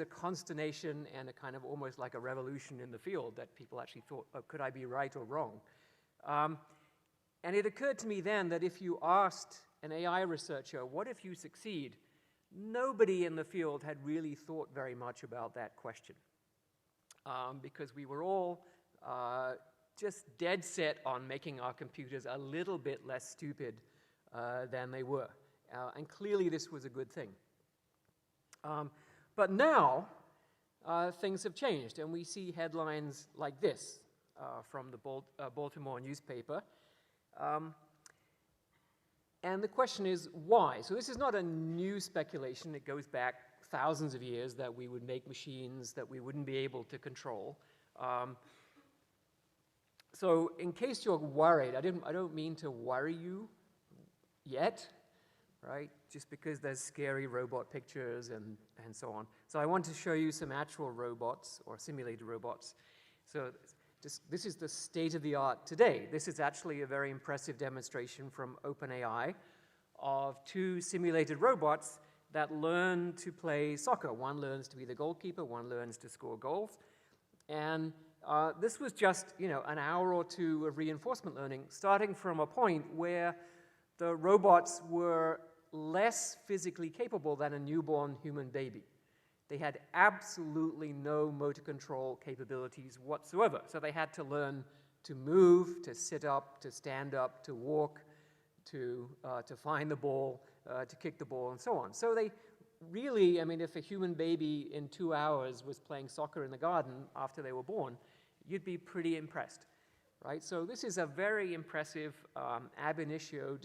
a consternation and a kind of almost like a revolution in the field that people actually thought, oh, could I be right or wrong? And it occurred to me then that if you asked an AI researcher, what if you succeed? Nobody in the field had really thought very much about that question, because we were all just dead set on making our computers a little bit less stupid than they were. And clearly this was a good thing. But now things have changed, and we see headlines like this from the Baltimore newspaper. And the question is, why? So this is not a new speculation. It goes back thousands of years that we would make machines that we wouldn't be able to control. So in case you're worried, I don't mean to worry you yet, right? Just because there's scary robot pictures and so on. So I want to show you some actual robots or simulated robots. So this is the state of the art today. This is actually a very impressive demonstration from OpenAI of two simulated robots that learn to play soccer. One learns to be the goalkeeper, one learns to score goals. And this was just, an hour or two of reinforcement learning, starting from a point where the robots were less physically capable than a newborn human baby. They had absolutely no motor control capabilities whatsoever. So they had to learn to move, to sit up, to stand up, to walk, to find the ball, to kick the ball, and so on. So they really, if a human baby in 2 hours was playing soccer in the garden after they were born, you'd be pretty impressed, right? So this is a very impressive ab initio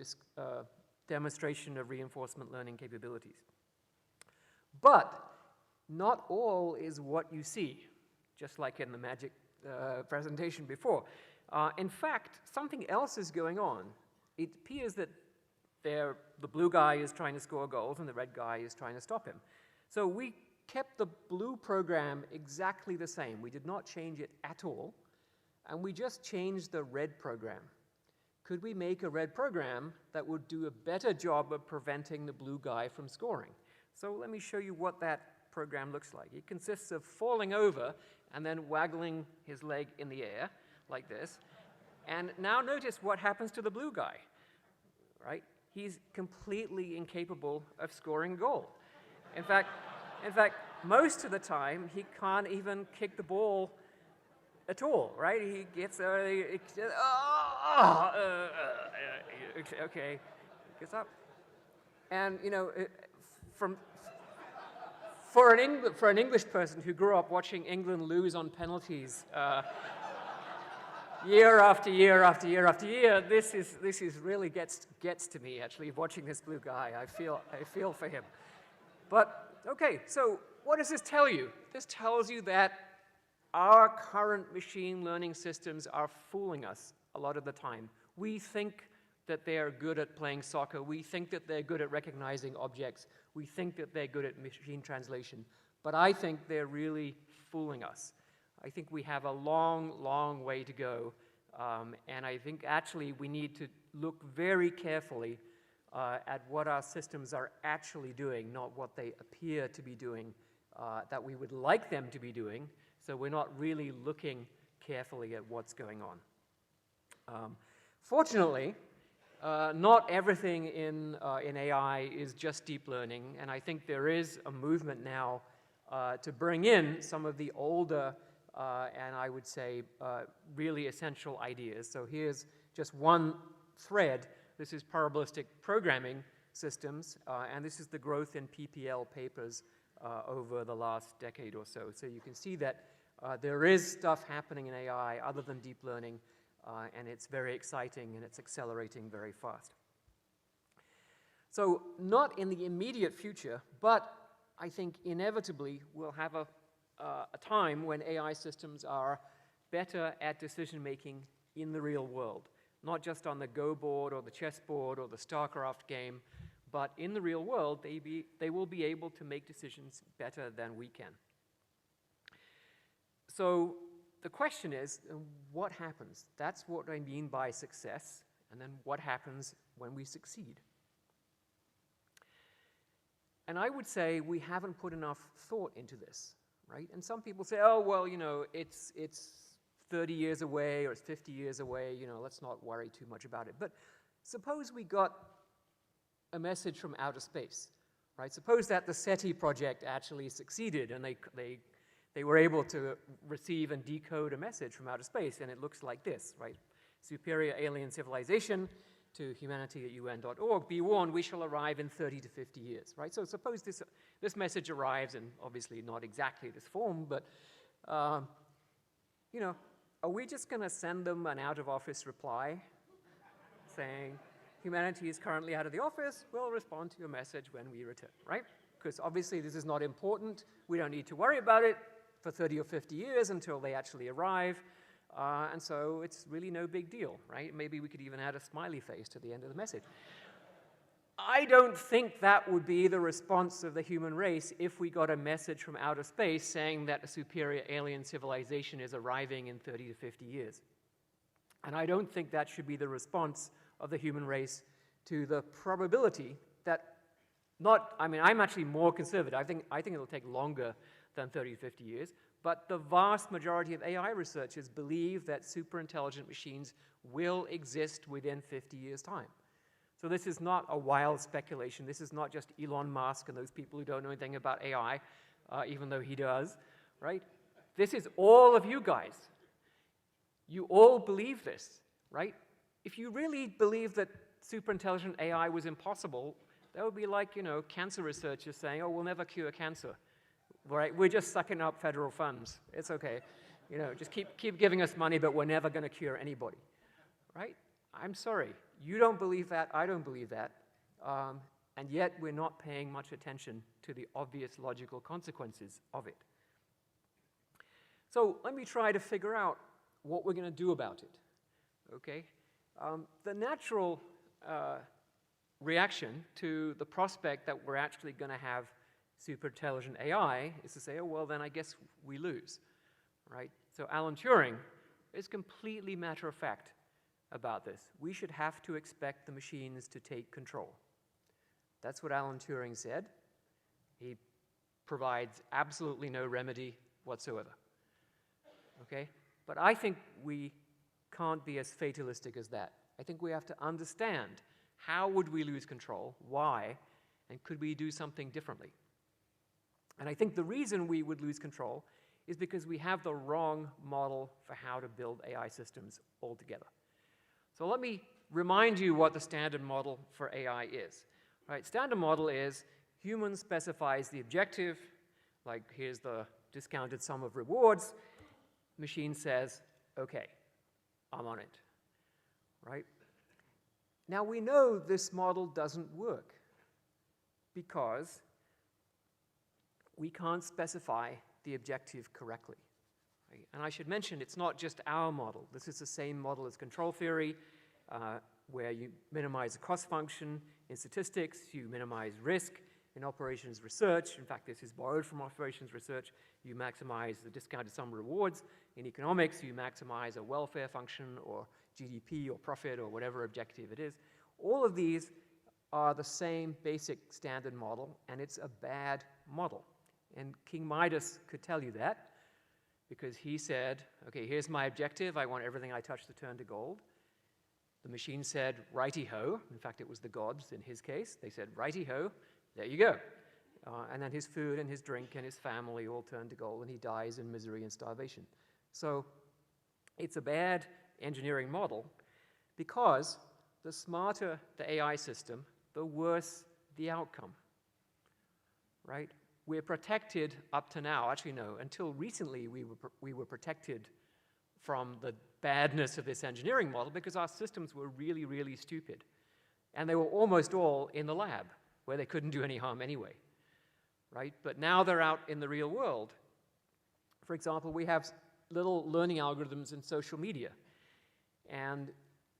demonstration of reinforcement learning capabilities. But not all is what you see, just like in the magic presentation before. In fact, something else is going on. It appears that the blue guy is trying to score goals and the red guy is trying to stop him. So we kept the blue program exactly the same. We did not change it at all, and we just changed the red program. Could we make a red program that would do a better job of preventing the blue guy from scoring? So let me show you what that program looks like. It consists of falling over and then waggling his leg in the air like this. And now notice what happens to the blue guy, right? He's completely incapable of scoring a goal. In fact, most of the time, he can't even kick the ball at all, right? He gets, okay, gets up. And, for an English person who grew up watching England lose on penalties year after year after year after year, this is really gets to me, actually, watching this blue guy. I feel for him. But, okay, so what does this tell you? This tells you that our current machine learning systems are fooling us a lot of the time. We think that they are good at playing soccer. We think that they're good at recognizing objects. We think that they're good at machine translation. But I think they're really fooling us. I think we have a long, long way to go. And I think actually we need to look very carefully at what our systems are actually doing, not what they appear to be doing, that we would like them to be doing. So we're not really looking carefully at what's going on. Fortunately, not everything in AI is just deep learning, and I think there is a movement now to bring in some of the older and I would say really essential ideas. So here's just one thread. This is probabilistic programming systems, and this is the growth in PPL papers over the last decade or so. So you can see that there is stuff happening in AI other than deep learning, and it's very exciting and it's accelerating very fast. So not in the immediate future, but I think inevitably we'll have a time when AI systems are better at decision making in the real world, not just on the Go board or the chess board or the StarCraft game, but in the real world they will be able to make decisions better than we can. So the question is, what happens? That's what I mean by success, and then what happens when we succeed? And I would say we haven't put enough thought into this, right? And some people say, oh, well, you know, it's 30 years away or it's 50 years away, you know, let's not worry too much about it. But suppose we got a message from outer space, right? Suppose that the SETI project actually succeeded and they were able to receive and decode a message from outer space, and it looks like this, right? Superior alien civilization to humanity@un.org, be warned, we shall arrive in 30 to 50 years, right? So suppose this message arrives in obviously not exactly this form, but, you know, are we just going to send them an out-of-office reply saying, humanity is currently out of the office, we'll respond to your message when we return, right? Because obviously this is not important, we don't need to worry about it for 30 or 50 years until they actually arrive. And so it's really no big deal, right? Maybe we could even add a smiley face to the end of the message. I don't think that would be the response of the human race if we got a message from outer space saying that a superior alien civilization is arriving in 30 to 50 years. And I don't think that should be the response of the human race to the probability that I'm actually more conservative. I think it'll take longer than 30 to 50 years. But the vast majority of AI researchers believe that superintelligent machines will exist within 50 years' time. So this is not a wild speculation. This is not just Elon Musk and those people who don't know anything about AI, even though he does, right? This is all of you guys. You all believe this, right? If you really believe that superintelligent AI was impossible, that would be like, you know, cancer researchers saying, oh, we'll never cure cancer. Right? We're just sucking up federal funds. It's okay. You know, just keep giving us money, but we're never going to cure anybody. Right? I'm sorry. You don't believe that. I don't believe that. And yet we're not paying much attention to the obvious logical consequences of it. So let me try to figure out what we're going to do about it. Okay? The natural reaction to the prospect that we're actually going to have superintelligent AI is to say, oh, well, then I guess we lose, right? So Alan Turing is completely matter of fact about this. We should have to expect the machines to take control. That's what Alan Turing said. He provides absolutely no remedy whatsoever, okay? But I think we can't be as fatalistic as that. I think we have to understand how would we lose control, why, and could we do something differently? And I think the reason we would lose control is because we have the wrong model for how to build AI systems altogether. So let me remind you what the standard model for AI is. Right? Standard model is human specifies the objective, like here's the discounted sum of rewards. Machine says, okay, I'm on it. Right? Now we know this model doesn't work because we can't specify the objective correctly. Right? And I should mention, it's not just our model. This is the same model as control theory, where you minimize the cost function. In statistics, you minimize risk. In operations research, in fact, this is borrowed from operations research, you maximize the discounted sum of rewards. In economics, you maximize a welfare function or GDP or profit or whatever objective it is. All of these are the same basic standard model, and it's a bad model. And King Midas could tell you that because he said, okay, here's my objective. I want everything I touch to turn to gold. The machine said, righty-ho. In fact, it was the gods in his case. They said, righty-ho, there you go. And then his food and his drink and his family all turn to gold, and he dies in misery and starvation. So it's a bad engineering model because the smarter the AI system, the worse the outcome, right? We're protected up to now. Actually, no, until recently we were protected from the badness of this engineering model because our systems were really, really stupid. And they were almost all in the lab where they couldn't do any harm anyway, right? But now they're out in the real world. For example, we have little learning algorithms in social media. And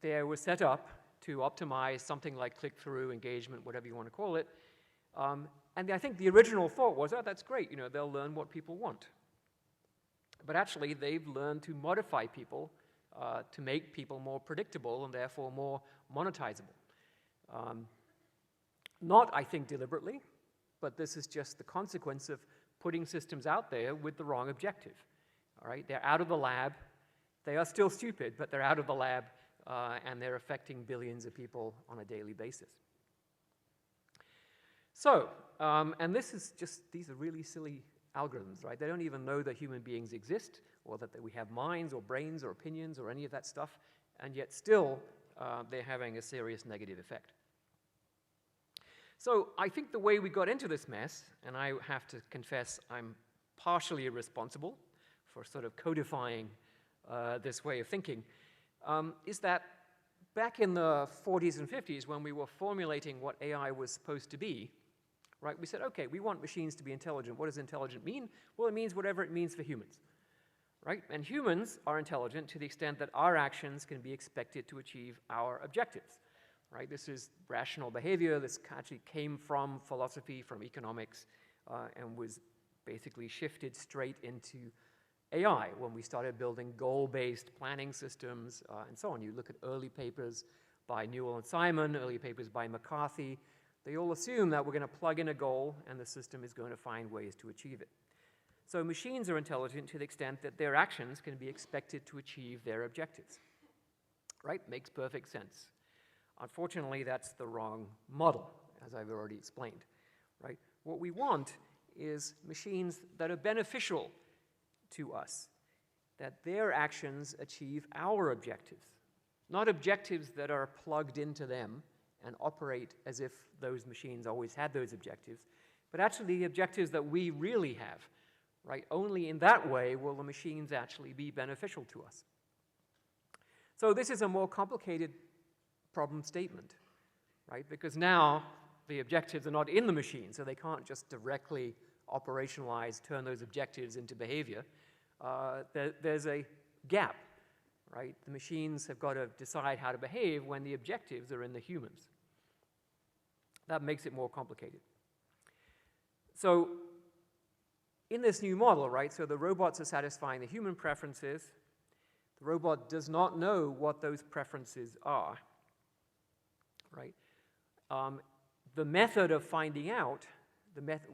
they were set up to optimize something like click-through, engagement, whatever you want to call it. And I think the original thought was, oh, that's great, you know, they'll learn what people want. But actually, they've learned to modify people to make people more predictable and therefore more monetizable. Not, I think, deliberately, but this is just the consequence of putting systems out there with the wrong objective. All right, they're out of the lab. They are still stupid, but they're out of the lab, and they're affecting billions of people on a daily basis. So, and this is just, these are really silly algorithms, right? They don't even know that human beings exist, or that we have minds or brains or opinions or any of that stuff, and yet still they're having a serious negative effect. So I think the way we got into this mess, and I have to confess I'm partially responsible for sort of codifying this way of thinking, is that back in the 40s and 50s, when we were formulating what AI was supposed to be, right, we said, okay, we want machines to be intelligent. What does intelligent mean? Well, it means whatever it means for humans, right? And humans are intelligent to the extent that our actions can be expected to achieve our objectives, right? This is rational behavior. This actually came from philosophy, from economics, and was basically shifted straight into AI when we started building goal-based planning systems and so on. You look at early papers by Newell and Simon, early papers by McCarthy. They all assume that we're going to plug in a goal and the system is going to find ways to achieve it. So machines are intelligent to the extent that their actions can be expected to achieve their objectives, right? Makes perfect sense. Unfortunately, that's the wrong model, as I've already explained, right? What we want is machines that are beneficial to us, that their actions achieve our objectives, not objectives that are plugged into them and operate as if those machines always had those objectives, but actually the objectives that we really have, right? Only in that way will the machines actually be beneficial to us. So this is a more complicated problem statement, right? Because now the objectives are not in the machine, so they can't just directly operationalize, turn those objectives into behavior. There's a gap, right? The machines have got to decide how to behave when the objectives are in the humans. That makes it more complicated. So in this new model, right, so the robots are satisfying the human preferences. The robot does not know what those preferences are, right? The method of finding out,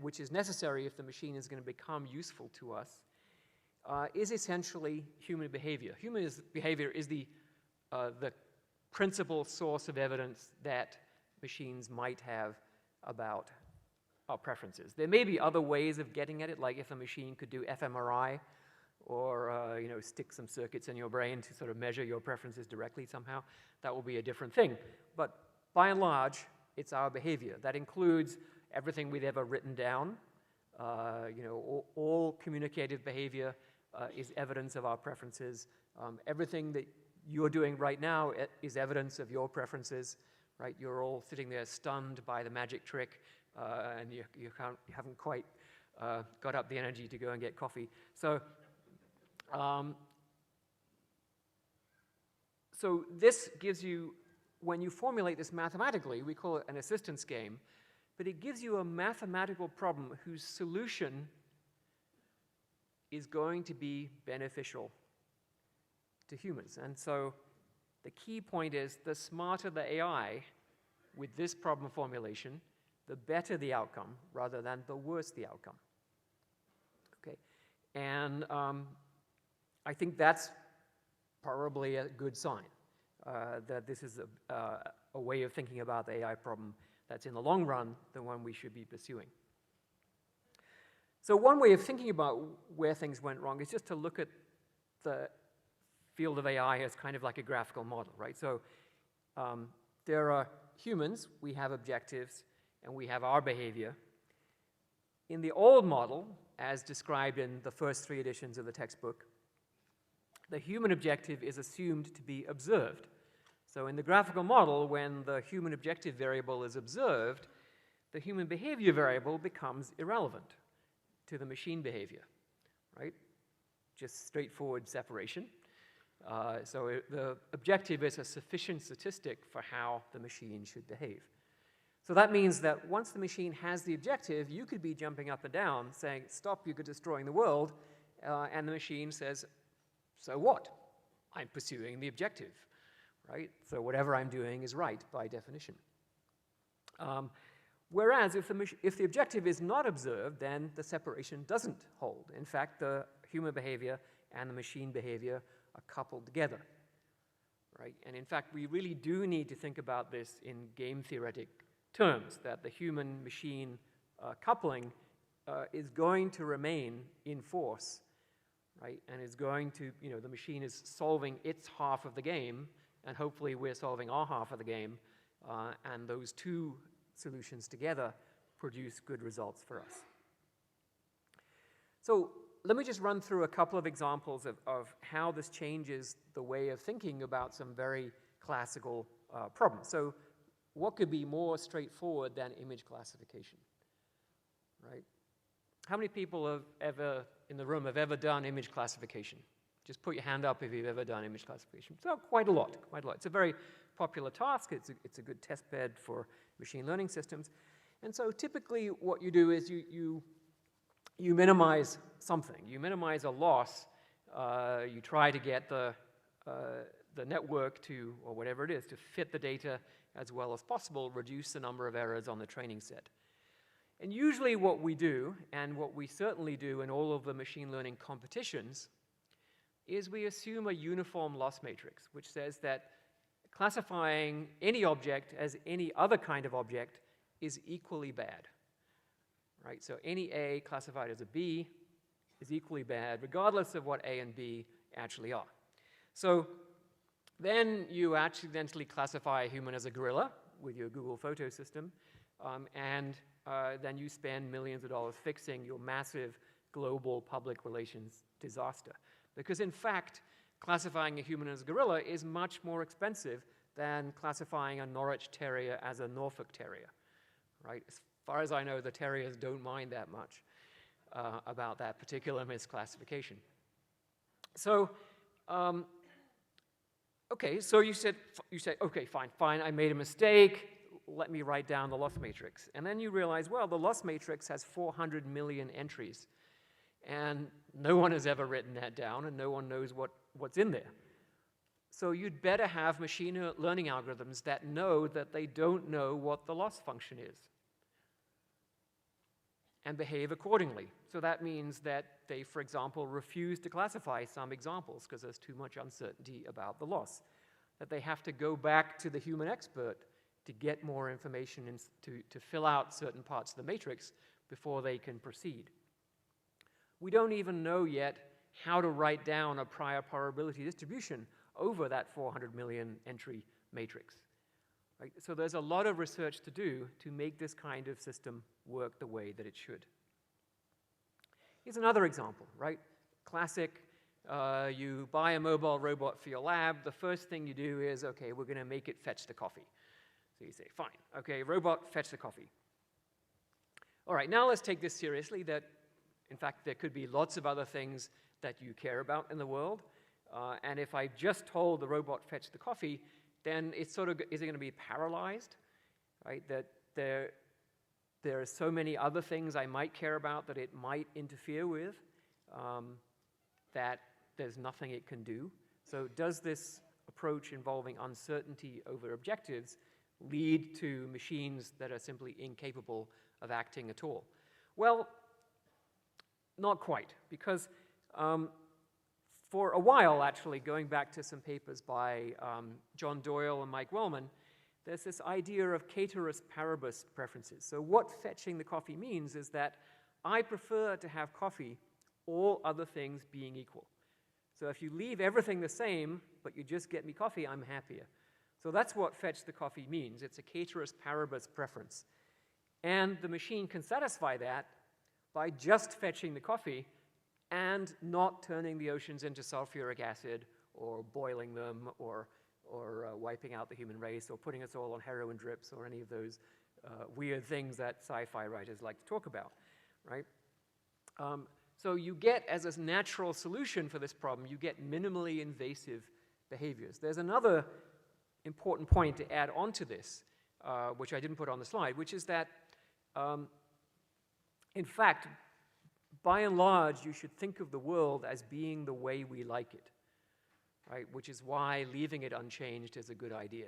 which is necessary if the machine is going to become useful to us, is essentially human behavior. Human behavior is the principal source of evidence that machines might have about our preferences. There may be other ways of getting at it, like if a machine could do fMRI or you know, stick some circuits in your brain to sort of measure your preferences directly somehow. That will be a different thing. But by and large, it's our behavior. That includes everything we've ever written down. You know, all communicative behavior is evidence of our preferences. Everything that you're doing right now is evidence of your preferences, right? You're all sitting there stunned by the magic trick, and you haven't quite got up the energy to go and get coffee. So, so this gives you, when you formulate this mathematically, we call it an assistance game, but it gives you a mathematical problem whose solution is going to be beneficial to humans. And so the key point is, the smarter the AI with this problem formulation, the better the outcome rather than the worse the outcome. Okay, and I think that's probably a good sign that this is a way of thinking about the AI problem that's in the long run the one we should be pursuing. So one way of thinking about where things went wrong is just to look at the field of AI as kind of like a graphical model, right? So there are humans, we have objectives, and we have our behavior. In the old model, as described in the first 3 editions of the textbook, the human objective is assumed to be observed. So in the graphical model, when the human objective variable is observed, the human behavior variable becomes irrelevant to the machine behavior, right? Just straightforward separation. So the objective is a sufficient statistic for how the machine should behave. So that means that once the machine has the objective, you could be jumping up and down saying, stop, you're destroying the world, and the machine says, so what? I'm pursuing the objective, right? So whatever I'm doing is right by definition. Whereas if the objective is not observed, then the separation doesn't hold. In fact, the human behavior and the machine behavior are coupled together, right? And in fact, we really do need to think about this in game theoretic terms, that the human-machine coupling is going to remain in force, right? And is going to, the machine is solving its half of the game, and hopefully we're solving our half of the game, and those two solutions together produce good results for us. So let me just run through a couple of examples of how this changes the way of thinking about some very classical problems. So what could be more straightforward than image classification, right? How many people have ever, in the room, have ever done image classification? Just put your hand up if you've ever done image classification. So quite a lot, quite a lot. It's a very popular task. It's a good test bed for machine learning systems. And so typically what you do is you minimize something. You minimize a loss. You try to get the network to, or whatever it is, to fit the data as well as possible, reduce the number of errors on the training set. And usually what we do, and what we certainly do in all of the machine learning competitions, is we assume a uniform loss matrix, which says that classifying any object as any other kind of object is equally bad, right? So any A classified as a B is equally bad, regardless of what A and B actually are. So then you accidentally classify a human as a gorilla with your Google photo system, and then you spend millions of dollars fixing your massive global public relations disaster. Because in fact, classifying a human as a gorilla is much more expensive than classifying a Norwich Terrier as a Norfolk Terrier, right? As far as I know, the terriers don't mind that much about that particular misclassification. So, okay, so you said, okay, fine, I made a mistake. Let me write down the loss matrix. And then you realize, well, the loss matrix has 400 million entries. And no one has ever written that down, and no one knows what's in there. So you'd better have machine learning algorithms that know that they don't know what the loss function is and behave accordingly. So that means that they, for example, refuse to classify some examples because there's too much uncertainty about the loss, that they have to go back to the human expert to get more information and to fill out certain parts of the matrix before they can proceed. We don't even know yet how to write down a prior probability distribution over that 400 million entry matrix, right? So there's a lot of research to do to make this kind of system work the way that it should. Here's another example, right? Classic, you buy a mobile robot for your lab. The first thing you do is, okay, we're going to make it fetch the coffee. So you say, fine, okay, robot, fetch the coffee. All right, now let's take this seriously, that in fact, there could be lots of other things that you care about in the world. And if I just told the robot fetch the coffee, then it's sort of, is it going to be paralyzed? Right? That there are so many other things I might care about that it might interfere with, that there's nothing it can do. So does this approach involving uncertainty over objectives lead to machines that are simply incapable of acting at all? Well, not quite, because for a while, actually, going back to some papers by John Doyle and Mike Wellman, there's this idea of ceteris paribus preferences. So what fetching the coffee means is that I prefer to have coffee, all other things being equal. So if you leave everything the same, but you just get me coffee, I'm happier. So that's what fetch the coffee means. It's a ceteris paribus preference. And the machine can satisfy that by just fetching the coffee and not turning the oceans into sulfuric acid or boiling them or wiping out the human race or putting us all on heroin drips or any of those weird things that sci-fi writers like to talk about, right? So you get, as a natural solution for this problem, you get minimally invasive behaviors. There's another important point to add on to this, which I didn't put on the slide, which is that in fact, by and large, you should think of the world as being the way we like it, right? Which is why leaving it unchanged is a good idea.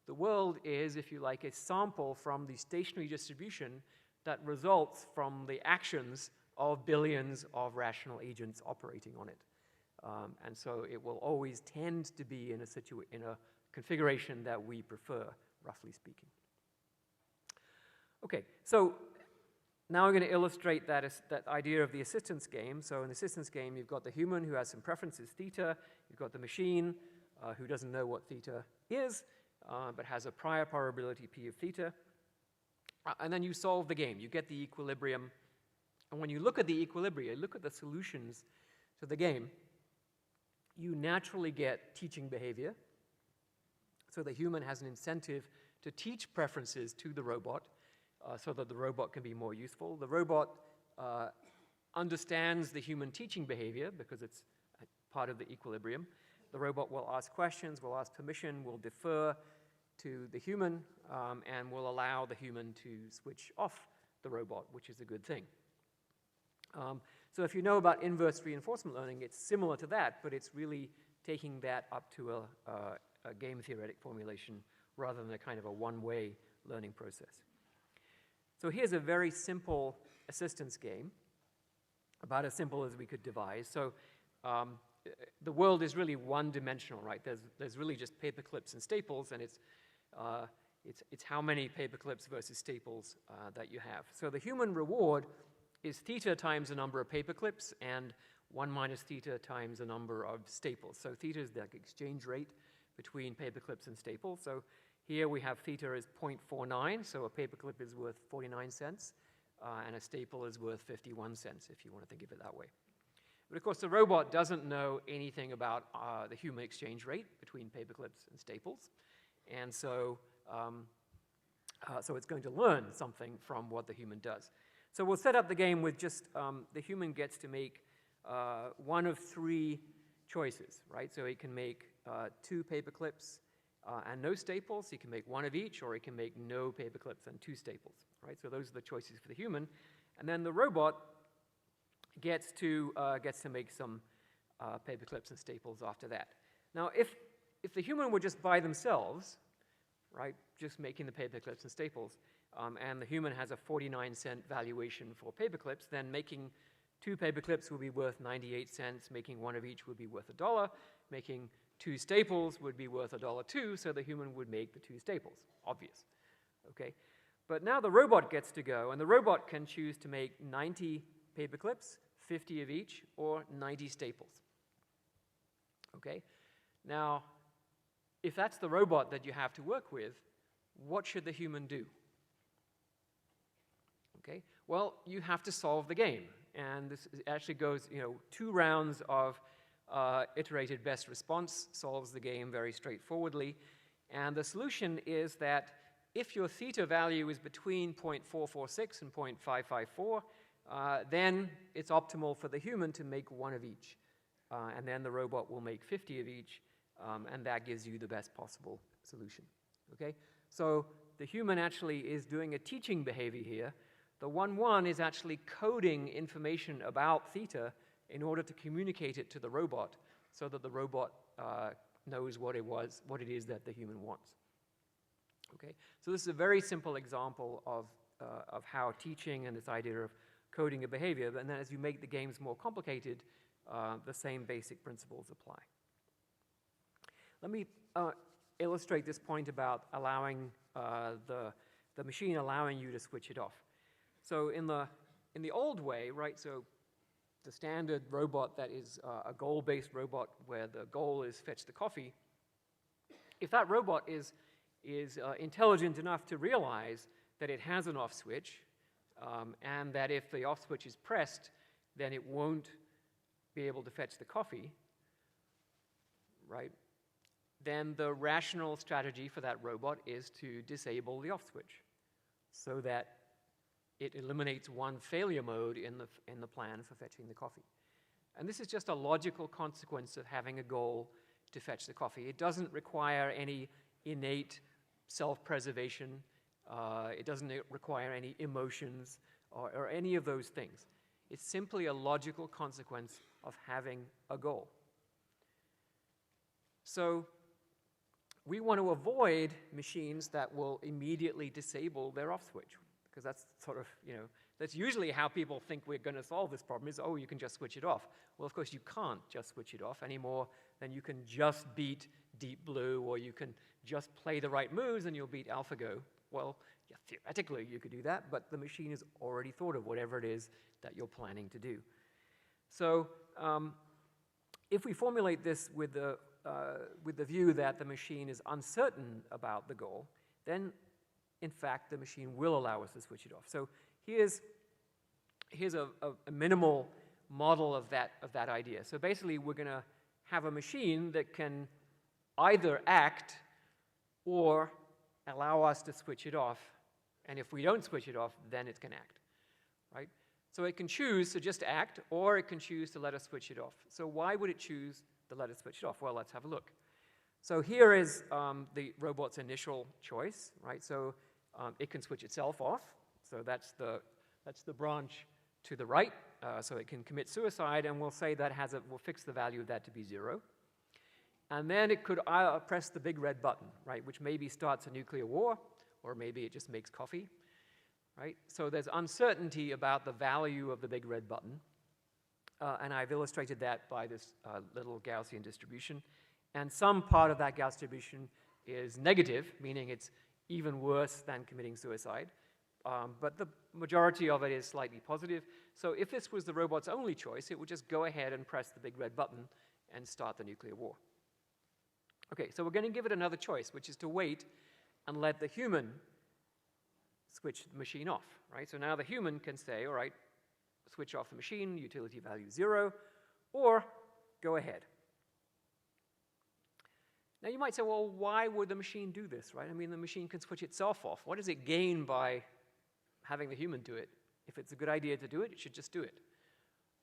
The world is, if you like, a sample from the stationary distribution that results from the actions of billions of rational agents operating on it. And so it will always tend to be in a configuration that we prefer, roughly speaking. Okay, so now we're going to illustrate that idea of the assistance game. So in the assistance game, you've got the human who has some preferences, theta. You've got the machine who doesn't know what theta is, but has a prior probability p of theta. And then you solve the game. You get the equilibrium. And when you look at the equilibria, look at the solutions to the game, you naturally get teaching behavior. So the human has an incentive to teach preferences to the robot so that the robot can be more useful. The robot understands the human teaching behavior because it's part of the equilibrium. The robot will ask questions, will ask permission, will defer to the human, and will allow the human to switch off the robot, which is a good thing. So if you know about inverse reinforcement learning, it's similar to that, but it's really taking that up to a game theoretic formulation rather than a kind of a one-way learning process. So here's a very simple assistance game, about as simple as we could devise. So the world is really one-dimensional, right? There's really just paper clips and staples, and it's how many paper clips versus staples that you have. So the human reward is theta times the number of paper clips and 1 minus theta times the number of staples. So theta is the exchange rate between paper clips and staples. So here we have theta is 0.49, so a paper clip is worth 49 cents, and a staple is worth 51 cents, if you want to think of it that way. But of course, the robot doesn't know anything about the human exchange rate between paper clips and staples, and so it's going to learn something from what the human does. So we'll set up the game with just the human gets to make one of 3 choices, right? So he can make 2 paper clips and no staples. He can make 1 of each, or he can make no paper clips and 2 staples, right? So those are the choices for the human. And then the robot gets to make some paper clips and staples after that. Now, if the human were just by themselves, right, just making the paper clips and staples, and the human has a 49-cent valuation for paper clips, then making 2 paper clips will be worth 98 cents, making 1 of each would be worth $1, making 2 staples would be worth $1 so the human would make the 2 staples. Obvious, okay? But now the robot gets to go, and the robot can choose to make 90 paper clips, 50 of each, or 90 staples, okay? Now, if that's the robot that you have to work with, what should the human do? Okay, well, you have to solve the game, and this actually goes, 2 rounds of iterated best response solves the game very straightforwardly, and the solution is that if your theta value is between 0.446 and 0.554, then it's optimal for the human to make 1 of each, and then the robot will make 50 of each, and that gives you the best possible solution. Okay, so the human actually is doing a teaching behavior here. The 1-1 is actually coding information about theta in order to communicate it to the robot so that the robot knows what it is that the human wants. Okay, so this is a very simple example of how teaching and this idea of coding a behavior, and then as you make the games more complicated, the same basic principles apply. Let me illustrate this point about allowing the machine allowing you to switch it off. So in the old way, right, so the standard robot that is a goal-based robot where the goal is fetch the coffee, if that robot is intelligent enough to realize that it has an off switch, and that if the off switch is pressed, then it won't be able to fetch the coffee, right, then the rational strategy for that robot is to disable the off switch so that it eliminates one failure mode in the plan for fetching the coffee. And this is just a logical consequence of having a goal to fetch the coffee. It doesn't require any innate self-preservation. It doesn't require any emotions or any of those things. It's simply a logical consequence of having a goal. So we want to avoid machines that will immediately disable their off switch, because that's sort of, that's usually how people think we're going to solve this problem is, oh, you can just switch it off. Well, of course, you can't just switch it off any more than you can just beat Deep Blue, or you can just play the right moves and you'll beat AlphaGo. Well, yeah, theoretically, you could do that, but the machine has already thought of whatever it is that you're planning to do. So if we formulate this with the view that the machine is uncertain about the goal, then, in fact, the machine will allow us to switch it off. So here's a minimal model of that idea. So basically, we're going to have a machine that can either act or allow us to switch it off. And if we don't switch it off, then it can act, right? So it can choose to just act, or it can choose to let us switch it off. So why would it choose to let us switch it off? Well, let's have a look. So here is the robot's initial choice, right? So it can switch itself off. So that's the branch to the right. So it can commit suicide, and we'll say that we'll fix the value of that to be 0. And then it could press the big red button, right, which maybe starts a nuclear war, or maybe it just makes coffee, right? So there's uncertainty about the value of the big red button. And I've illustrated that by this little Gaussian distribution. And some part of that Gauss distribution is negative, meaning it's even worse than committing suicide. But the majority of it is slightly positive. So if this was the robot's only choice, it would just go ahead and press the big red button and start the nuclear war. Okay, so we're going to give it another choice, which is to wait and let the human switch the machine off, right? So now the human can say, all right, switch off the machine, utility value 0, or go ahead. Now you might say, well, why would the machine do this, right? I mean, the machine can switch itself off. What does it gain by having the human do it? If it's a good idea to do it, it should just do it,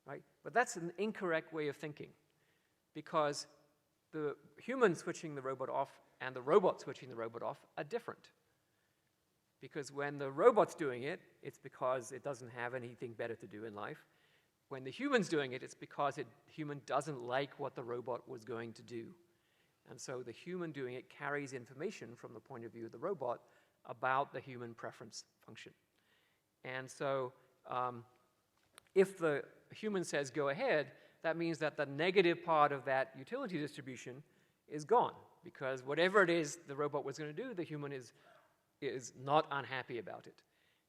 right? But that's an incorrect way of thinking, because the human switching the robot off and the robot switching the robot off are different. Because when the robot's doing it, it's because it doesn't have anything better to do in life. When the human's doing it, it's because the human doesn't like what the robot was going to do. And so the human doing it carries information from the point of view of the robot about the human preference function. And so if the human says go ahead, that means that the negative part of that utility distribution is gone, because whatever it is the robot was going to do, the human is not unhappy about it.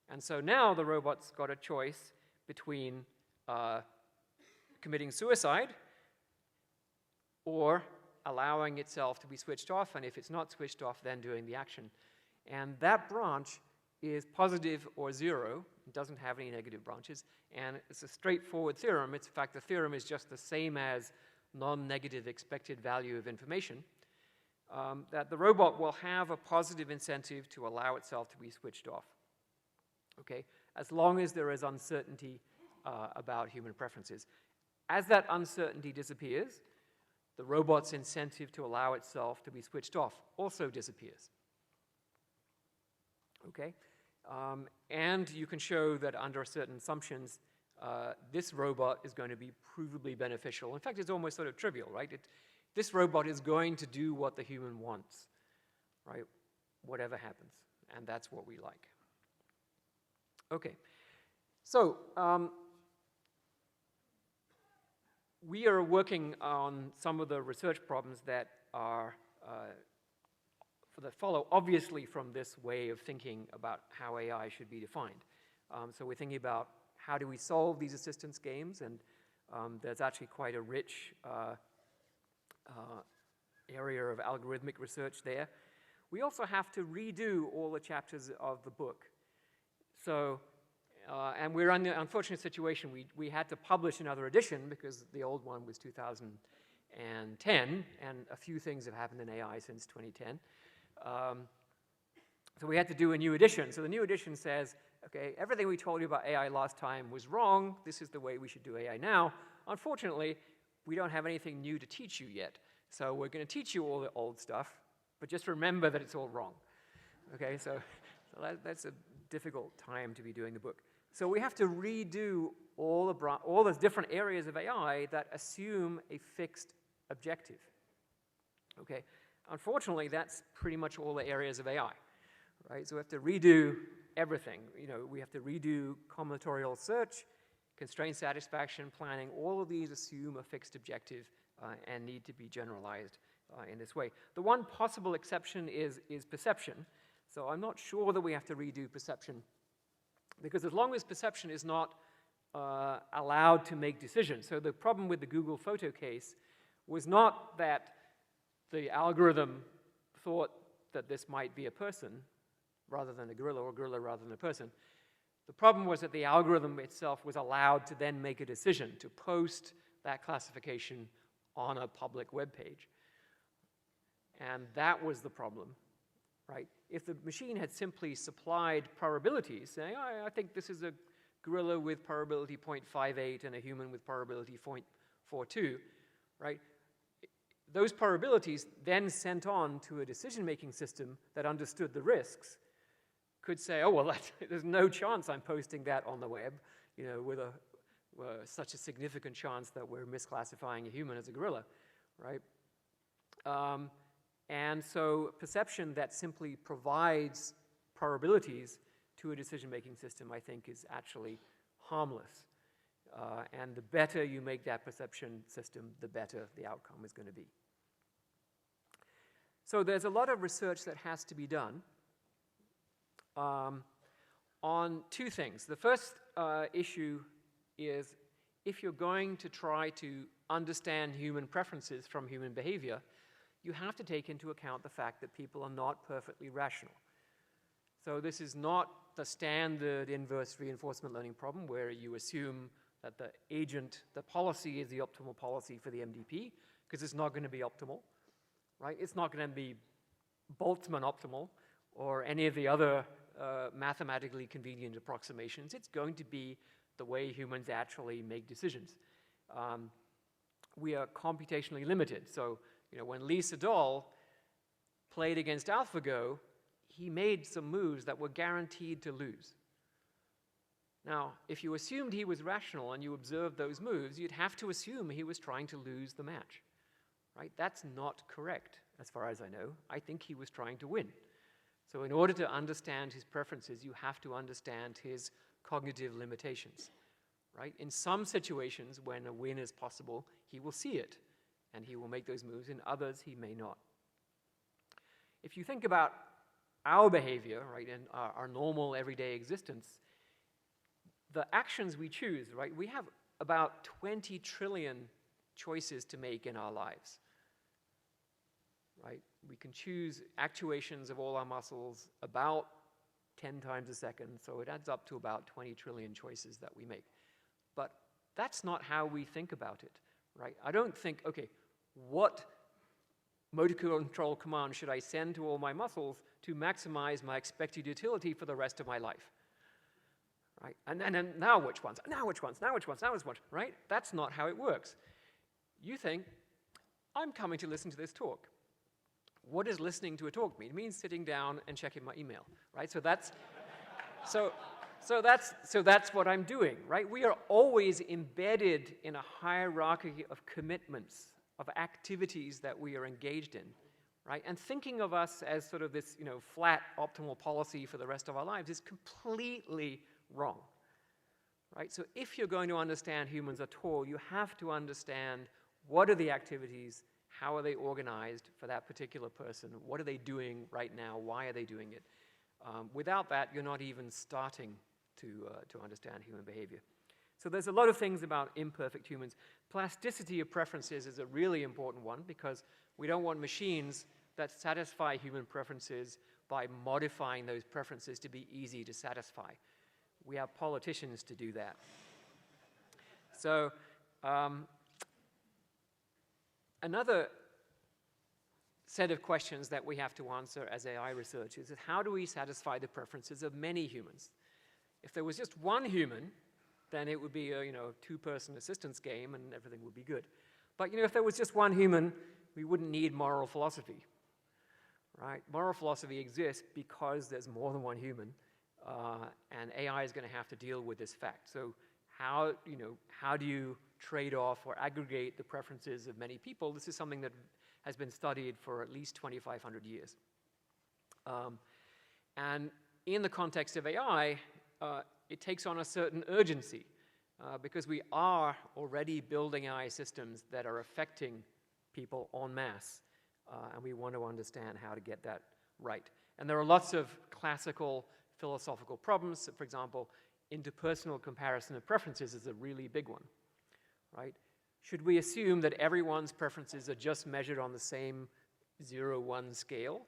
And so now the robot's got a choice between committing suicide or allowing itself to be switched off, and if it's not switched off, then doing the action. And that branch is positive or 0. It doesn't have any negative branches, and it's a straightforward theorem. In fact, the theorem is just the same as non-negative expected value of information, that the robot will have a positive incentive to allow itself to be switched off, okay, as long as there is uncertainty about human preferences. As that uncertainty disappears, the robot's incentive to allow itself to be switched off also disappears, okay? And you can show that under certain assumptions, this robot is going to be provably beneficial. In fact, it's almost sort of trivial, right? This robot is going to do what the human wants, right? Whatever happens, and that's what we like. Okay, so we are working on some of the research problems that are that follow obviously from this way of thinking about how AI should be defined. So we're thinking about how do we solve these assistance games, and there's actually quite a rich area of algorithmic research there. We also have to redo all the chapters of the book. So, and we're in the unfortunate situation, we had to publish another edition because the old one was 2010, and a few things have happened in AI since 2010. So we had to do a new edition. So the new edition says, okay, everything we told you about AI last time was wrong. This is the way we should do AI now. Unfortunately, we don't have anything new to teach you yet. So we're going to teach you all the old stuff, but just remember that it's all wrong. Okay, so that's a difficult time to be doing the book. So we have to redo all those different areas of AI that assume a fixed objective. Okay, unfortunately, that's pretty much all the areas of AI, right? So we have to redo everything. You know, we have to redo combinatorial search, constraint satisfaction, planning. All of these assume a fixed objective and need to be generalized in this way. The one possible exception is perception. So I'm not sure that we have to redo perception, because as long as perception is not allowed to make decisions. So the problem with the Google photo case was not that the algorithm thought that this might be a person rather than a gorilla, or a gorilla rather than a person. The problem was that the algorithm itself was allowed to then make a decision to post that classification on a public web page. And that was the problem, right? If the machine had simply supplied probabilities, saying, oh, I think this is a gorilla with probability 0.58 and a human with probability 0.42, right? Those probabilities then sent on to a decision-making system that understood the risks could say, oh, well, there's no chance I'm posting that on the web, you know, with such a significant chance that we're misclassifying a human as a gorilla, right? And so perception that simply provides probabilities to a decision-making system, I think, is actually harmless. And the better you make that perception system, the better the outcome is going to be. So there's a lot of research that has to be done on two things. The first issue is, if you're going to try to understand human preferences from human behavior, you have to take into account the fact that people are not perfectly rational. So this is not the standard inverse reinforcement learning problem where you assume that the agent, the policy is the optimal policy for the MDP, because it's not going to be optimal, right? It's not going to be Boltzmann optimal or any of the other mathematically convenient approximations. It's going to be the way humans actually make decisions. We are computationally limited. So, you know, when Lee Sedol played against AlphaGo, he made some moves that were guaranteed to lose. Now, if you assumed he was rational and you observed those moves, you'd have to assume he was trying to lose the match, right? That's not correct, as far as I know. I think he was trying to win. So in order to understand his preferences, you have to understand his cognitive limitations, right? In some situations, when a win is possible, he will see it, and he will make those moves. In others, he may not. If you think about our behavior, right, in our normal everyday existence, the actions we choose, right, we have about 20 trillion choices to make in our lives, right? We can choose actuations of all our muscles about 10 times a second, so it adds up to about 20 trillion choices that we make. But that's not how we think about it, right? I don't think, okay, what motor control command should I send to all my muscles to maximize my expected utility for the rest of my life? Right? And then now which ones? Now which ones? Now which ones? Now which ones? Right? That's not how it works. You think, I'm coming to listen to this talk. What does listening to a talk mean? It means sitting down and checking my email, right? So that's that's what I'm doing, right? We are always embedded in a hierarchy of commitments, of activities that we are engaged in, right? And thinking of us as sort of this, you know, flat optimal policy for the rest of our lives is completely wrong, right? So if you're going to understand humans at all, you have to understand what are the activities, how are they organized for that particular person, what are they doing right now, why are they doing it? Without that, you're not even starting to understand human behavior. So there's a lot of things about imperfect humans. Plasticity of preferences is a really important one, because we don't want machines that satisfy human preferences by modifying those preferences to be easy to satisfy. We have politicians to do that. So another set of questions that we have to answer as AI researchers is, how do we satisfy the preferences of many humans? If there was just one human, then it would be a, you know, two-person assistance game and everything would be good. But, you know, if there was just one human, we wouldn't need moral philosophy, right? Moral philosophy exists because there's more than one human, and AI is going to have to deal with this fact. So how do you trade off or aggregate the preferences of many people. This is something that has been studied for at least 2,500 years. And in the context of AI, it takes on a certain urgency because we are already building AI systems that are affecting people en masse, and we want to understand how to get that right. And there are lots of classical philosophical problems. For example, interpersonal comparison of preferences is a really big one, right? Should we assume that everyone's preferences are just measured on the same 0-1 scale,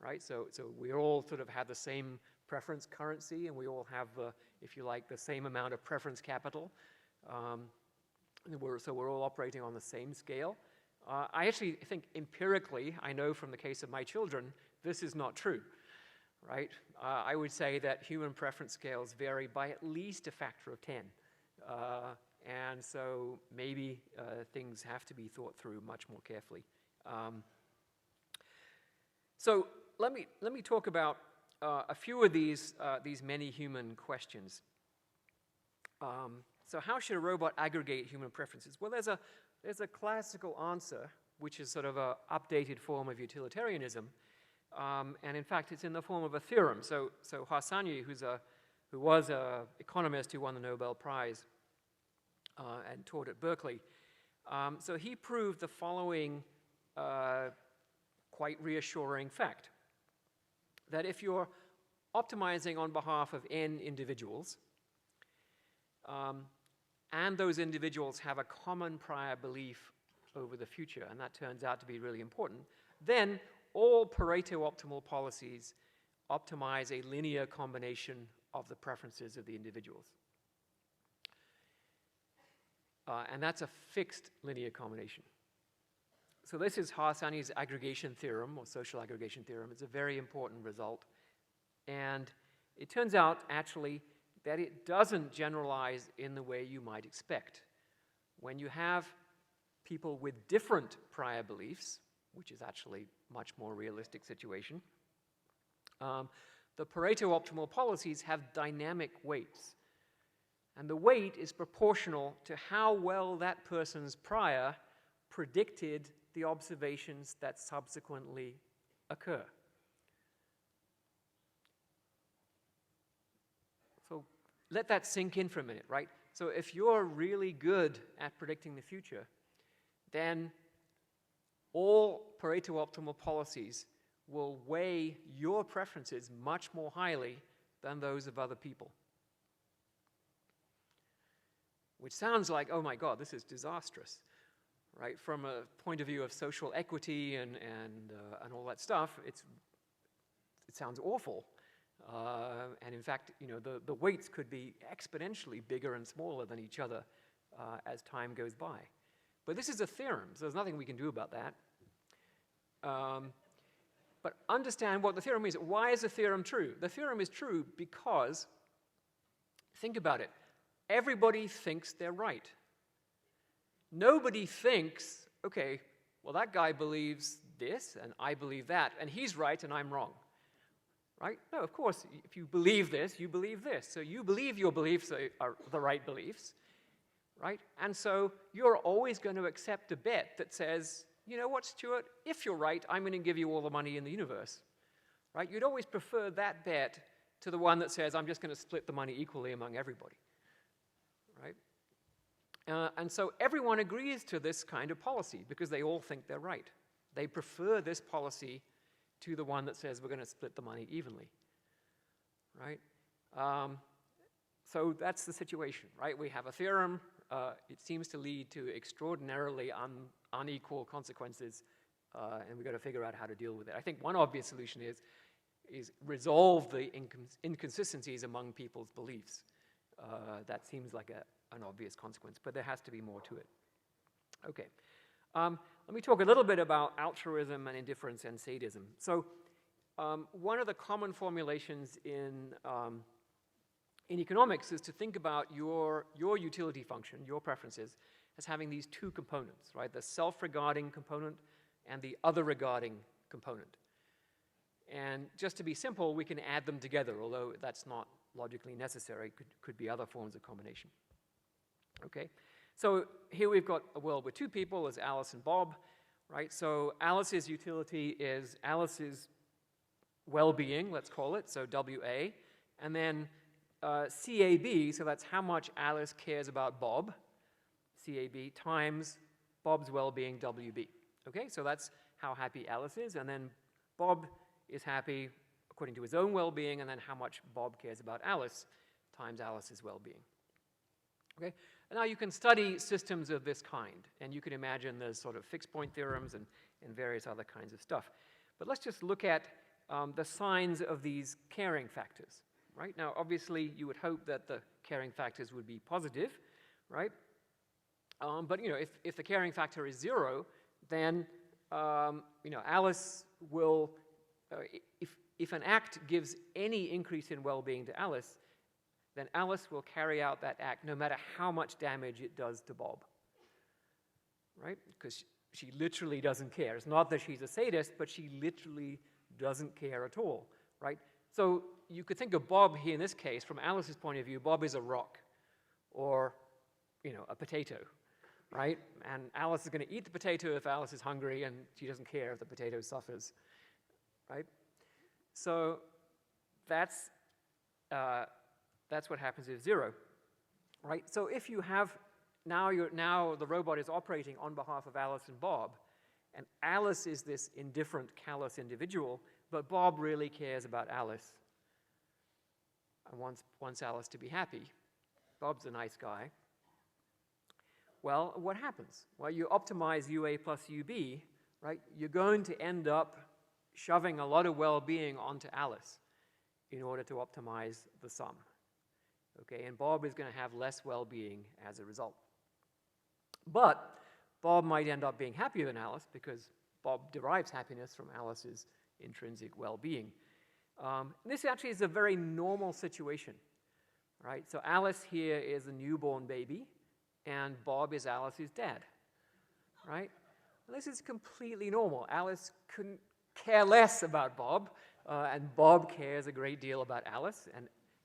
right? So we all sort of have the same preference currency, and we all have, if you like, the same amount of preference capital. So we're all operating on the same scale. I actually think empirically, I know from the case of my children, this is not true, right? I would say that human preference scales vary by at least a factor of 10. And so maybe things have to be thought through much more carefully. So let me talk about a few of these many human questions. So how should a robot aggregate human preferences? Well, there's a classical answer, which is sort of an updated form of utilitarianism. And in fact, it's in the form of a theorem. So Harsanyi, who was an economist who won the Nobel Prize and taught at Berkeley, so he proved the following quite reassuring fact, that if you're optimizing on behalf of n individuals, and those individuals have a common prior belief over the future, and that turns out to be really important, then all Pareto optimal policies optimize a linear combination of the preferences of the individuals. And that's a fixed linear combination. So this is Harsanyi's aggregation theorem, or social aggregation theorem. It's a very important result. And it turns out, actually, that it doesn't generalize in the way you might expect. When you have people with different prior beliefs, which is actually a much more realistic situation, the Pareto optimal policies have dynamic weights. And the weight is proportional to how well that person's prior predicted the observations that subsequently occur. So let that sink in for a minute, right? So if you're really good at predicting the future, then all Pareto optimal policies will weigh your preferences much more highly than those of other people. Which sounds like, oh my God, this is disastrous, right? From a point of view of social equity and all that stuff, it sounds awful. And in fact, you know, the weights could be exponentially bigger and smaller than each other as time goes by. But this is a theorem, so there's nothing we can do about that. But understand what the theorem is. Why is the theorem true? The theorem is true because, think about it, everybody thinks they're right. Nobody thinks, okay, well, that guy believes this, and I believe that, and he's right, and I'm wrong. Right? No, of course, if you believe this, you believe this. So you believe your beliefs are the right beliefs, right? And so you're always going to accept a bet that says, you know what, Stuart, if you're right, I'm going to give you all the money in the universe, right? You'd always prefer that bet to the one that says, I'm just going to split the money equally among everybody, right? And so everyone agrees to this kind of policy because they all think they're right. They prefer this policy to the one that says we're going to split the money evenly, right? So that's the situation, right? We have a theorem. It seems to lead to extraordinarily unequal consequences, and we've got to figure out how to deal with it. I think one obvious solution is resolve the inconsistencies among people's beliefs. That seems like an obvious consequence, but there has to be more to it. Okay. Let me talk a little bit about altruism and indifference and sadism. So one of the common formulations in economics is to think about your utility function, your preferences, as having these two components, right? The self-regarding component and the other-regarding component. And just to be simple, we can add them together, although that's not logically necessary. Could be other forms of combination. Okay? So here we've got a world with two people, as Alice and Bob, right? So Alice's utility is Alice's well-being, let's call it, so WA, and then CAB, so that's how much Alice cares about Bob, CAB, times Bob's well-being, WB. Okay, so that's how happy Alice is, and then Bob is happy according to his own well-being, and then how much Bob cares about Alice times Alice's well-being. Okay, and now you can study systems of this kind, and you can imagine there's sort of fixed point theorems and various other kinds of stuff. But let's just look at the signs of these caring factors, right? Now, obviously, you would hope that the caring factors would be positive, right? But, you know, if the caring factor is 0, then, you know, Alice will, if an act gives any increase in well-being to Alice, then Alice will carry out that act no matter how much damage it does to Bob, right? Because she literally doesn't care. It's not that she's a sadist, but she literally doesn't care at all, right? So you could think of Bob here in this case, from Alice's point of view, Bob is a rock or, you know, a potato, right? And Alice is going to eat the potato if Alice is hungry, and she doesn't care if the potato suffers, right? So that's what happens with 0, right? So if you have, now the robot is operating on behalf of Alice and Bob, and Alice is this indifferent, callous individual, but Bob really cares about Alice and wants Alice to be happy. Bob's a nice guy. Well, what happens? Well, you optimize UA plus UB, right? You're going to end up shoving a lot of well-being onto Alice in order to optimize the sum. Okay, and Bob is going to have less well-being as a result. But Bob might end up being happier than Alice because Bob derives happiness from Alice's intrinsic well-being. This actually is a very normal situation, right? So Alice here is a newborn baby, and Bob is Alice's dad, right? And this is completely normal. Alice couldn't care less about Bob, and Bob cares a great deal about Alice,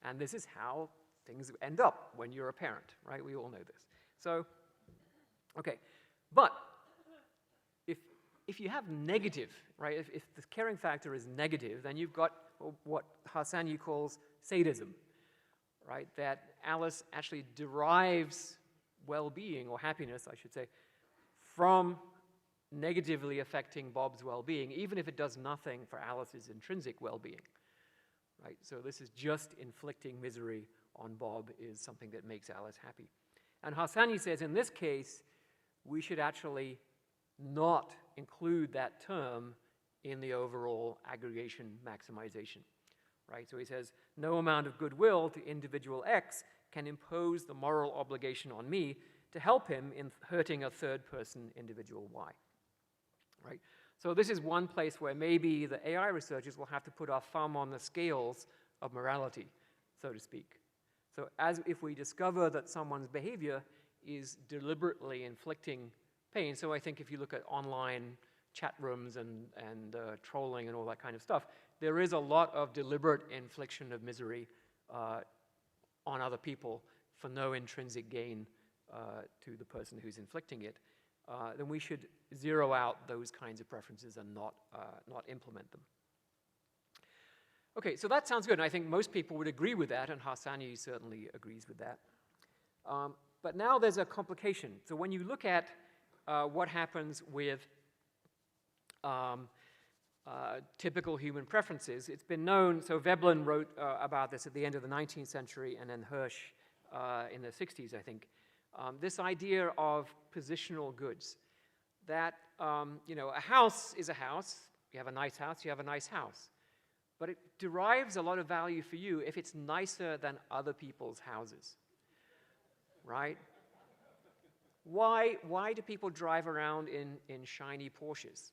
and this is how things end up when you're a parent, right? We all know this. So, okay, but if you have negative, right, if the caring factor is negative, then you've got what Harsanyi calls sadism, right? That Alice actually derives well-being, or happiness, I should say, from negatively affecting Bob's well-being, even if it does nothing for Alice's intrinsic well-being, right? So this is just inflicting misery on Bob is something that makes Alice happy. And Harsanyi says in this case, we should actually not include that term in the overall aggregation maximization, right? So he says, no amount of goodwill to individual X can impose the moral obligation on me to help him in hurting a third-person individual Y, right? So this is one place where maybe the AI researchers will have to put our thumb on the scales of morality, so to speak. So as if we discover that someone's behavior is deliberately inflicting pain, so I think if you look at online chat rooms and trolling and all that kind of stuff, there is a lot of deliberate infliction of misery on other people for no intrinsic gain to the person who's inflicting it, then we should zero out those kinds of preferences and not implement them. Okay, so that sounds good, and I think most people would agree with that, and Harsanyi certainly agrees with that. But now there's a complication. So when you look at what happens with typical human preferences, it's been known, so Veblen wrote about this at the end of the 19th century, and then Hirsch in the 60s, I think, this idea of positional goods, that, you know, a house is a house. You have a nice house, you have a nice house. But it derives a lot of value for you if it's nicer than other people's houses, right? Why do people drive around in shiny Porsches?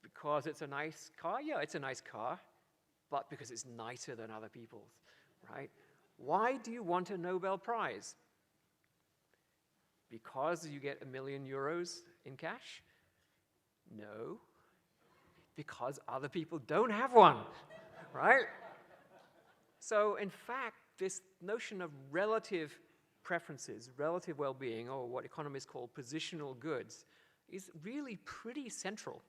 Because it's a nice car? Yeah, it's a nice car, but because it's nicer than other people's, right? Why do you want a Nobel Prize? Because you get €1 million in cash? No. Because other people don't have one, right? So in fact, this notion of relative preferences, relative well-being, or what economists call positional goods, is really pretty central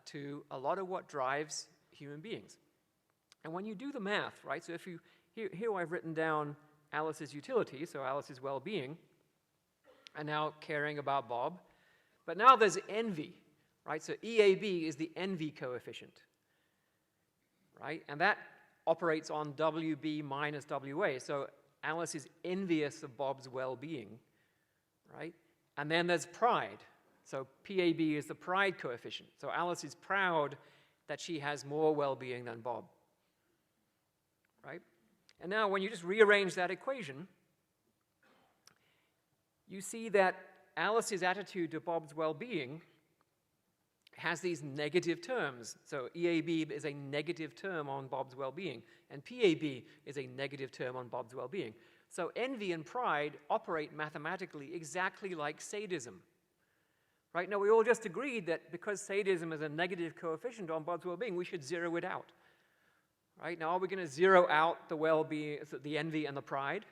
to a lot of what drives human beings. And when you do the math, right, so if you, here I've written down Alice's utility, so Alice's well-being, and now caring about Bob. But now there's envy, right? So EAB is the envy coefficient, right? And that operates on WB minus WA. So Alice is envious of Bob's well-being, right? And then there's pride. So PAB is the pride coefficient. So Alice is proud that she has more well-being than Bob, right? And now when you just rearrange that equation, you see that Alice's attitude to Bob's well-being has these negative terms. So EAB is a negative term on Bob's well-being, and PAB is a negative term on Bob's well-being. So envy and pride operate mathematically exactly like sadism. Right? Now, we all just agreed that because sadism is a negative coefficient on Bob's well-being, we should zero it out. Right? Now, are we going to zero out the well-being, the envy and the pride?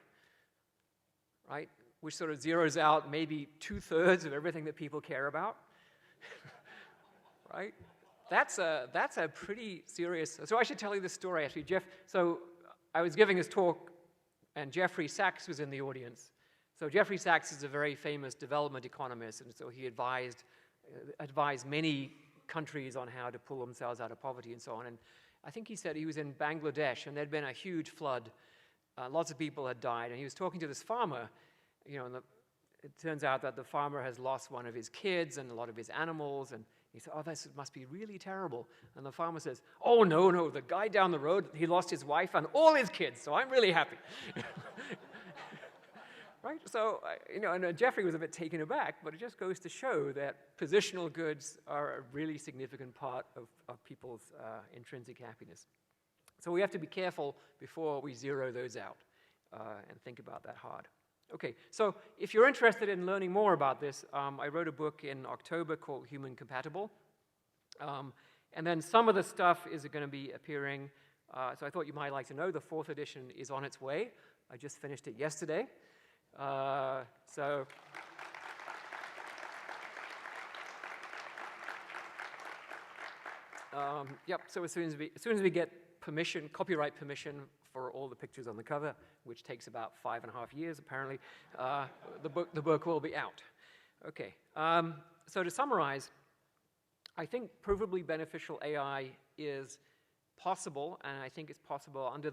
Right? Which sort of zeroes out maybe 2/3 of everything that people care about. Right? That's a pretty serious. So I should tell you this story actually, Jeff. So I was giving this talk, and Jeffrey Sachs was in the audience. So Jeffrey Sachs is a very famous development economist, and so he advised many countries on how to pull themselves out of poverty and so on. And I think he said he was in Bangladesh, and there'd been a huge flood. Lots of people had died, and he was talking to this farmer. You know, and it turns out that the farmer has lost one of his kids and a lot of his animals, and he said, oh, this must be really terrible. And the farmer says, oh, no, the guy down the road, he lost his wife and all his kids, so I'm really happy. Right? So, you know, and Jeffrey was a bit taken aback, but it just goes to show that positional goods are a really significant part of people's intrinsic happiness. So we have to be careful before we zero those out and think about that hard. Okay, so if you're interested in learning more about this, I wrote a book in October called Human Compatible. And then some of the stuff is going to be appearing, so I thought you might like to know, the 4th edition is on its way. I just finished it yesterday. Yep, so as soon as we get permission, copyright permission for all the pictures on the cover, which takes about 5.5 years apparently, the book will be out. Okay, so to summarize, I think provably beneficial AI is possible, and I think it's possible under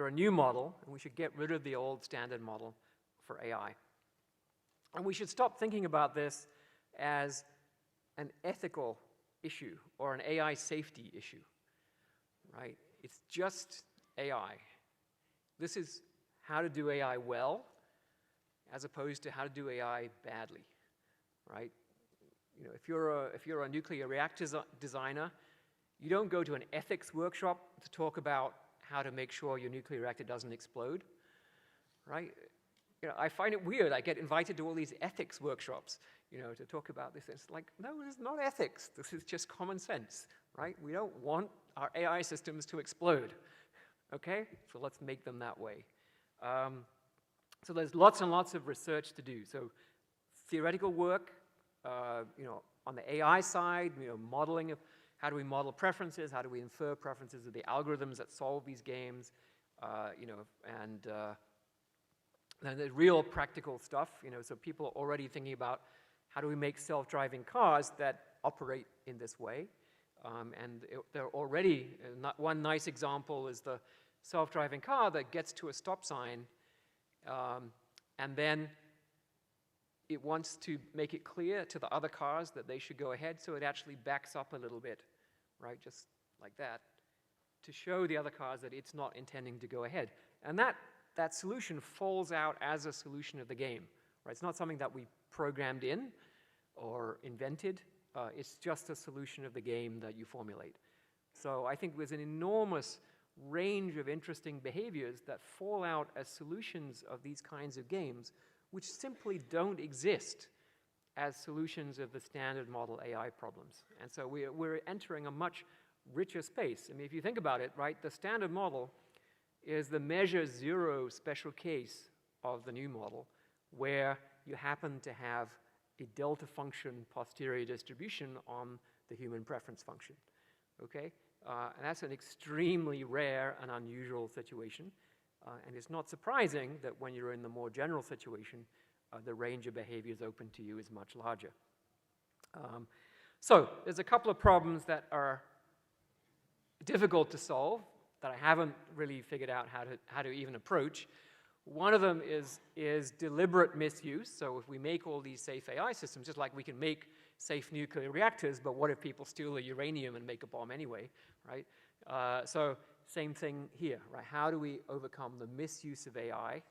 a new model, and we should get rid of the old standard model for AI. And we should stop thinking about this as an ethical issue or an AI safety issue, right? It's just AI. This is how to do AI well, as opposed to how to do AI badly, right? You know, if you're a nuclear reactor designer, you don't go to an ethics workshop to talk about how to make sure your nuclear reactor doesn't explode, right? You know, I find it weird. I get invited to all these ethics workshops, you know, to talk about this. It's like, no, this is not ethics. This is just common sense, right? We don't want our AI systems to explode, okay? So let's make them that way. So there's lots and lots of research to do. So theoretical work, you know, on the AI side, you know, modeling of how do we model preferences, how do we infer preferences of the algorithms that solve these games, you know, and then the real practical stuff, you know, so people are already thinking about how do we make self-driving cars that operate in this way. And they're already, one nice example is the self-driving car that gets to a stop sign, and then it wants to make it clear to the other cars that they should go ahead, so it actually backs up a little bit, right, just like that, to show the other cars that it's not intending to go ahead. And that solution falls out as a solution of the game, right? It's not something that we programmed in or invented. It's just a solution of the game that you formulate. So I think there's an enormous range of interesting behaviors that fall out as solutions of these kinds of games, which simply don't exist as solutions of the standard model AI problems. And so we're entering a much richer space. I mean, if you think about it, right, the standard model is the measure zero special case of the new model where you happen to have a delta function posterior distribution on the human preference function, okay? And that's an extremely rare and unusual situation. And it's not surprising that when you're in the more general situation, the range of behaviors open to you is much larger. So there's a couple of problems that are difficult to solve that I haven't really figured out how to even approach. One of them is deliberate misuse. So if we make all these safe AI systems, just like we can make safe nuclear reactors, but what if people steal the uranium and make a bomb anyway, right? So same thing here, right? How do we overcome the misuse of AI?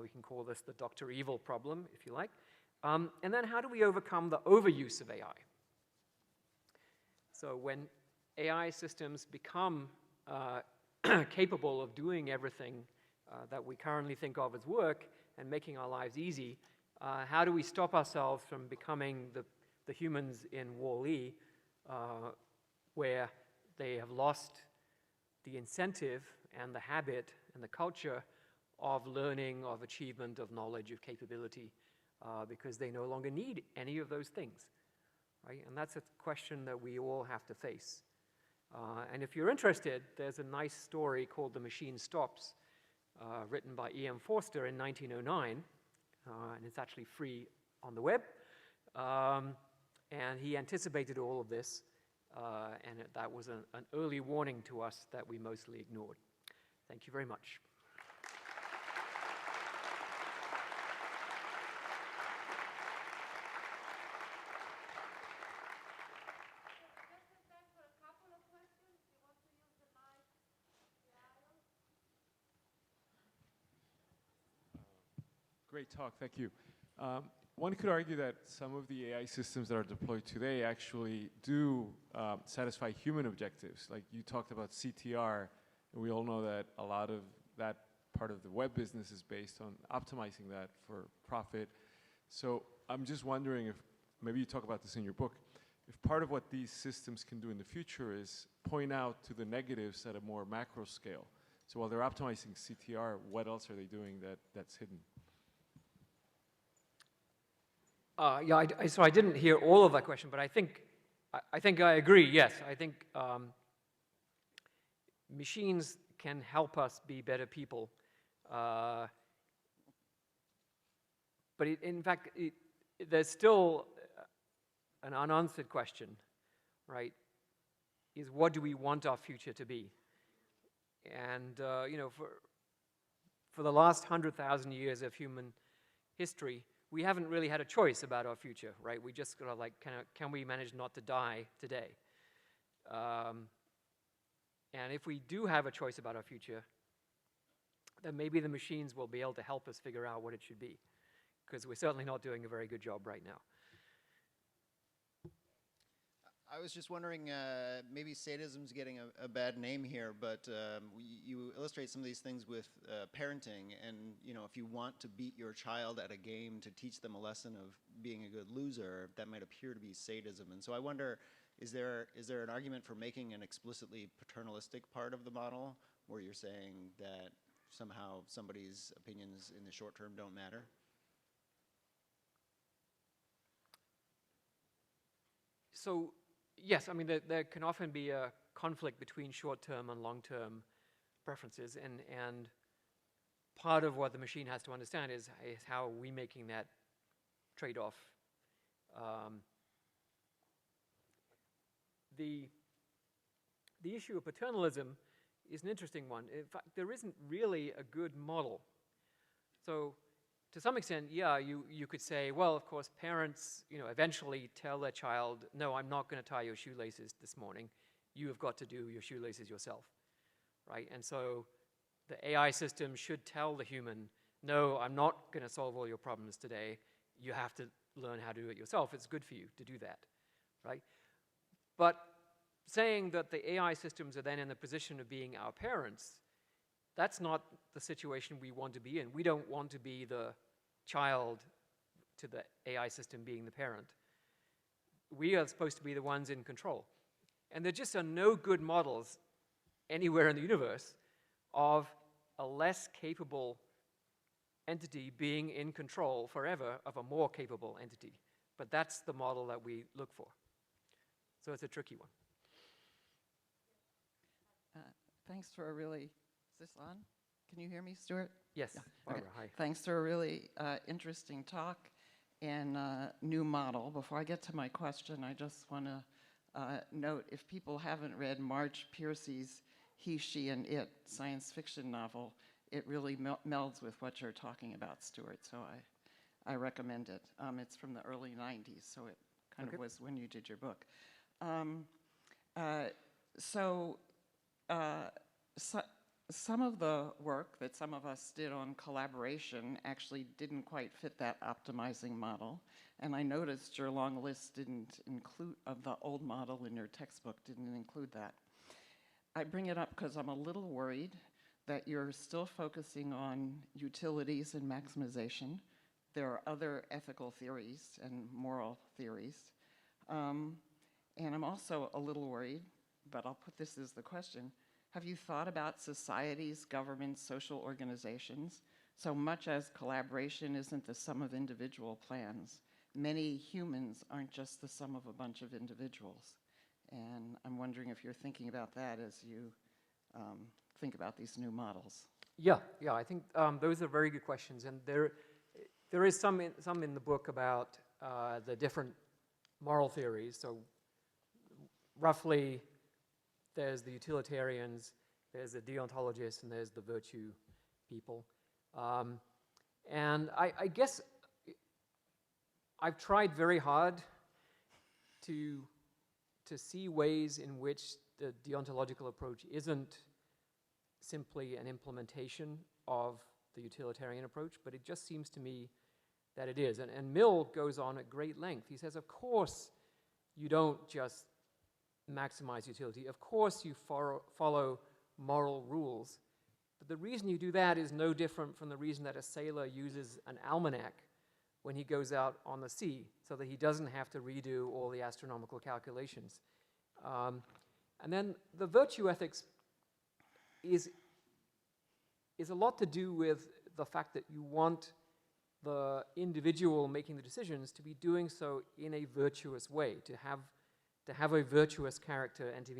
We can call this the Dr. Evil problem, if you like. And then how do we overcome the overuse of AI? So when AI systems become capable of doing everything that we currently think of as work and making our lives easy, how do we stop ourselves from becoming the humans in Wall-E where they have lost the incentive and the habit and the culture of learning, of achievement, of knowledge, of capability, because they no longer need any of those things, right? And that's a question that we all have to face. And if you're interested, there's a nice story called The Machine Stops, written by E.M. Forster in 1909, and it's actually free on the web. And he anticipated all of this, and that was an early warning to us that we mostly ignored. Thank you very much. Great talk, thank you. One could argue that some of the AI systems that are deployed today actually do satisfy human objectives. Like you talked about CTR, and we all know that a lot of that part of the web business is based on optimizing that for profit. So I'm just wondering if, maybe you talk about this in your book, if part of what these systems can do in the future is point out to the negatives at a more macro scale. So while they're optimizing CTR, what else are they doing that's hidden? Yeah, so I didn't hear all of that question, but I think I agree, yes. I think machines can help us be better people. But in fact, there's still an unanswered question, right? Is what do we want our future to be? And, you know, for the last 100,000 years of human history, we haven't really had a choice about our future, right? We just gotta like, can we manage not to die today? And if we do have a choice about our future, then maybe the machines will be able to help us figure out what it should be, because we're certainly not doing a very good job right now. I was just wondering, maybe sadism's getting a bad name here, but you illustrate some of these things with parenting, and you know, if you want to beat your child at a game to teach them a lesson of being a good loser, that might appear to be sadism. And so I wonder, is there an argument for making an explicitly paternalistic part of the model, where you're saying that somehow somebody's opinions in the short term don't matter? So, yes, I mean, there can often be a conflict between short-term and long-term preferences, and part of what the machine has to understand is how are we making that trade-off. The issue of paternalism is an interesting one. In fact, there isn't really a good model. So, to some extent, yeah, you could say, well, of course, parents, you know, eventually tell their child, no, I'm not going to tie your shoelaces this morning. You have got to do your shoelaces yourself, right? And so the AI system should tell the human, no, I'm not going to solve all your problems today. You have to learn how to do it yourself. It's good for you to do that, right? But saying that the AI systems are then in the position of being our parents, that's not the situation we want to be in. We don't want to be the child to the AI system being the parent. We are supposed to be the ones in control. And there just are no good models anywhere in the universe of a less capable entity being in control forever of a more capable entity. But that's the model that we look for. So it's a tricky one. Thanks for a really, is this on? Can you hear me, Stuart? Yes, Yeah. Barbara, Okay. hi. Thanks for a really interesting talk and new model. Before I get to my question, I just want to note, if people haven't read Marge Piercy's He, She, and It science fiction novel, it really melds with what you're talking about, Stuart, so I recommend it. It's from the early 90s, so it kind of was when you did your book. Some of the work that some of us did on collaboration actually didn't quite fit that optimizing model. And I noticed your long list didn't include, of the old model in your textbook, didn't include that. I bring it up because I'm a little worried that you're still focusing on utilities and maximization. There are other ethical theories and moral theories. And I'm also a little worried, but I'll put this as the question. Have you thought about societies, governments, social organizations? So much as collaboration isn't the sum of individual plans, many humans aren't just the sum of a bunch of individuals. And I'm wondering if you're thinking about that as you think about these new models. Yeah, I think those are very good questions. And there is some in the book about the different moral theories. So roughly, there's the utilitarians, there's the deontologists, and there's the virtue people. And I guess I've tried very hard to see ways in which the deontological approach isn't simply an implementation of the utilitarian approach, but it just seems to me that it is. And Mill goes on at great length. He says, of course, you don't just maximize utility. Of course, you follow moral rules. But the reason you do that is no different from the reason that a sailor uses an almanac when he goes out on the sea, so that he doesn't have to redo all the astronomical calculations. And then the virtue ethics is a lot to do with the fact that you want the individual making the decisions to be doing so in a virtuous way, to have a virtuous character and to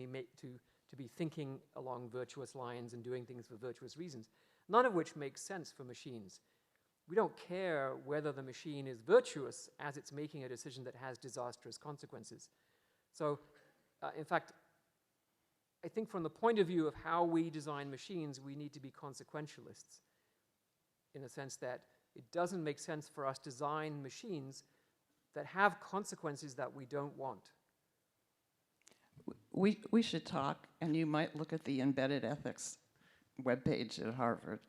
be thinking along virtuous lines and doing things for virtuous reasons, none of which makes sense for machines. We don't care whether the machine is virtuous as it's making a decision that has disastrous consequences. So, in fact, I think from the point of view of how we design machines, we need to be consequentialists, in the sense that it doesn't make sense for us to design machines that have consequences that we don't want. We should talk, and you might look at the embedded ethics webpage at Harvard.